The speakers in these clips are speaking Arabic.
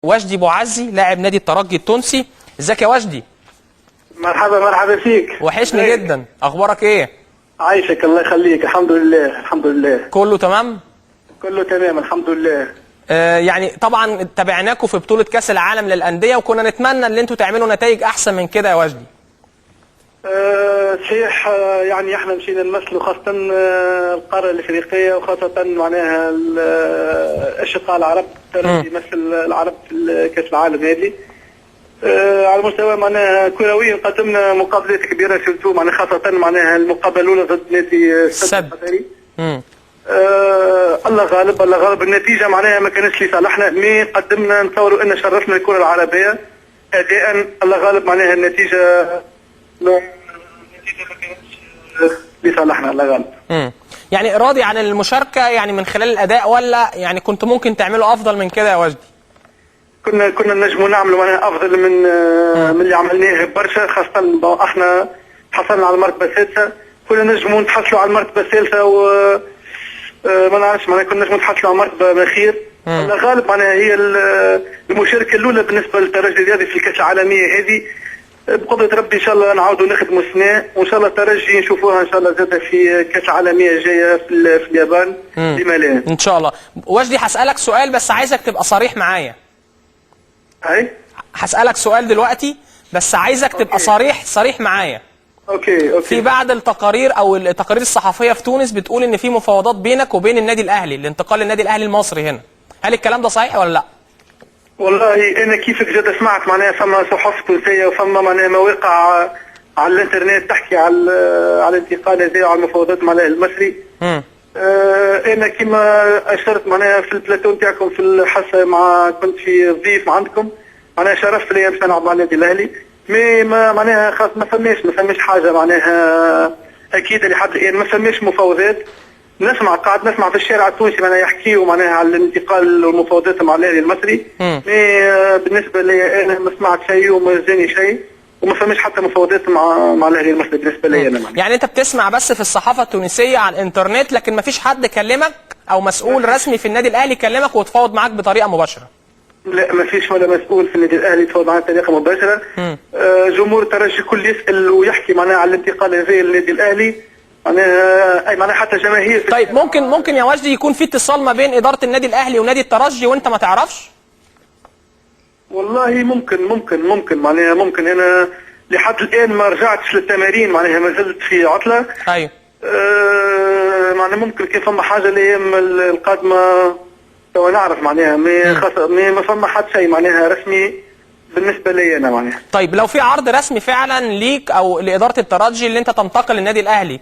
وجدي بوعزي لاعب نادي الترجي التونسي. ازيك يا وجدي؟ مرحبا مرحبا فيك. وحشني جدا، اخبارك ايه؟ عايشك الله يخليك. الحمد لله الحمد لله كله تمام؟ كله تمام الحمد لله. يعني طبعا تابعناكم في بطولة كأس العالم للأندية، وكنا نتمنى ان انتوا تعملوا نتائج احسن من كده يا وجدي. صحيح. يعني احنا مشينا نمثلوا خاصة القارة الافريقية، وخاصة معناها الاشقاء العرب. الترجي يمثل العرب في كأس العالم هذه. على مستوى معناها كرويا قدمنا مقابلات كبيرة، سيرتو معناها خاصة معناها المقابلة الأولى ضد نادي السد القطري. الله غالب الله غالب. النتيجة معناها ما كانتش لصالحنا، مي قدمنا نتصوروا ان شرفنا الكرة العربية أداء. الله غالب معناها النتيجة ما كانتش لصالحنا. الله غالب. يعني راضي عن المشاركة يعني من خلال الأداء، ولا يعني كنت ممكن تعملوا أفضل من كده يا وجدي؟ كنا نجموا نعملوا معناها أفضل من اللي عملناه برشا، خاصة احنا حصلنا على المرتبة السادسة. كنا نجموا نتحصلوا على المرتبة الثالثة، و ما نعرفش معناها كنا نجموا نتحصلوا على مرتبة خير. الله غالب معناها هي المشاركة الأولى بالنسبة للترجي الرياضي في الكأس العالمية هذه. بقدرة ربي إن شاء الله نعاودوا نخدموا السنة، وإن شاء الله الترجي نشوفوها إن شاء الله زادة في كأس العالمية جاية في اليابان. لما لا؟ إن شاء الله. وجدي هسألك سؤال بس عايزك تبقى صريح معايا. هاي؟ هسألك سؤال دلوقتي بس عايزك تبقى صريح معايا. اوكي. في بعض التقارير او التقارير الصحفيه في تونس بتقول ان في مفاوضات بينك وبين النادي الاهلي الانتقال للنادي الاهلي المصري هنا. هل الكلام ده صحيح ولا لا؟ والله انا كيفك جد سمعت معناها فما صحف تونسيه وفما معناها مواقع على الانترنت تحكي على الانتقال هذا وعلى المفاوضات مع الاهلي المصري. انا كما اشرت معناها في البلاتو نتاعكم في الحصه كنت في ضيف عندكم، معناها شرفت لي باش نلعب مع النادي الاهلي. ما معناها خاص ما فماش حاجه معناها اكيد لحد الان ما فماش مفاوضات. قاعد نسمع في الشارع التونسي معناها يحكيوا معناها على الانتقال والمفاوضات مع الاهلي المصري. بالنسبه لي انا ما سمعت شيء وما جاني شيء، وما فماش حتى مفاوضات مع الاهلي المصري بالنسبه لي انا. يعني انت بتسمع بس في الصحافه التونسيه على الانترنت، لكن ما فيش حد كلمك او مسؤول رسمي في النادي الاهلي كلمك وتفاوض معاك بطريقه مباشره؟ لا ما فيش ولا مسؤول في النادي الاهلي تفاوض معنا بطريقه مباشره. جمهور الترجي الكل يسال ويحكي معناها على الانتقال هذا للنادي الاهلي، معناها حتى جماهير. طيب ممكن يا وجدي يكون في اتصال ما بين اداره النادي الاهلي ونادي الترجي وانت ما تعرفش؟ والله ممكن معناها ممكن. انا لحد الان ما رجعتش للتمارين، معناها ما زلت في عطله. ايوه. معناها ممكن كيف فما حاجه الايام القادمه نعرف معناها. ما فما حد شيء معناها رسمي بالنسبه لي انا معناها. طيب لو في عرض رسمي فعلا ليك او لاداره الترجي اللي انت تنتقل للنادي الاهلي،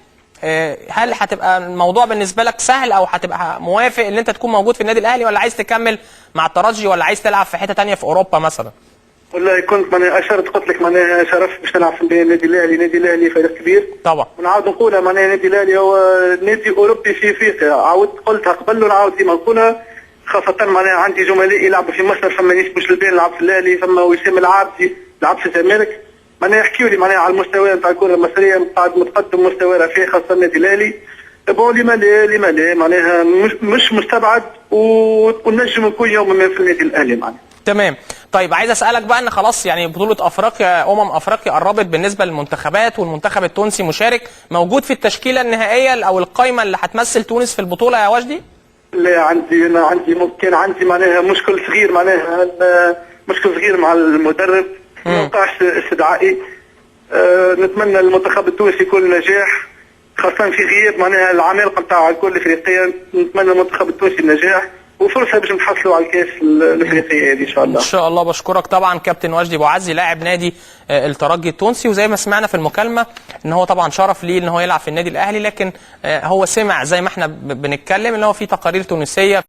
هل هتبقى الموضوع بالنسبه لك سهل او هتبقى موافق ان انت تكون موجود في النادي الاهلي، ولا عايز تكمل مع الترجي، ولا عايز تلعب في حته ثانيه في اوروبا مثلا؟ والله كنت معناها اشرت قلت لك معناها شرف باش نلعب في النادي الاهلي. النادي الاهلي فريق كبير طبعا، ونعاود نقولها معناها النادي الاهلي هو نادي اوروبي في افريقيا. عاودت قلتها قبل ونعاود ديما نقولها، خاصة معناها عندي زملائي يلعبوا في مصر. فما ناس مش لبين يلعب في الاهلي، فما وسام العابدي لعب في الزمالك. معناها يحكيوا لي معناها على المستوى نتاع الكرة المصرية قاعد متقدم مستوى رفيع، خاصة النادي الاهلي. بون لما لا معناها مش مستبعد، ونجم نكون يوما ما في النادي الاهلي معناها. تمام. طيب عايز اسالك بقى ان خلاص يعني بطولة افريقيا افريقيا قربت بالنسبة للمنتخبات، والمنتخب التونسي مشارك موجود في التشكيلة النهائية او القائمة اللي هتمثل تونس في البطولة يا وجدي؟ لا عندي معناها مشكل صغير مع المدرب. ما وقعش استدعائي. نتمنى المنتخب التونسي يكون نجاح، خاصة في غياب معناها العمالقة نتاعو الكل الافريقية. نتمنى المنتخب التونسي النجاح وفرصة باش نحصلوا على الكاس الافريقية هذه ان شاء الله. ان شاء الله. بشكرك طبعا كابتن وجدي بوعزي لاعب نادي الترجي التونسي، وزي ما سمعنا في المكالمة ان هو طبعا شرف ليه ان هو يلعب في النادي الاهلي، لكن هو سمع زي ما احنا بنتكلم ان هو في تقارير تونسية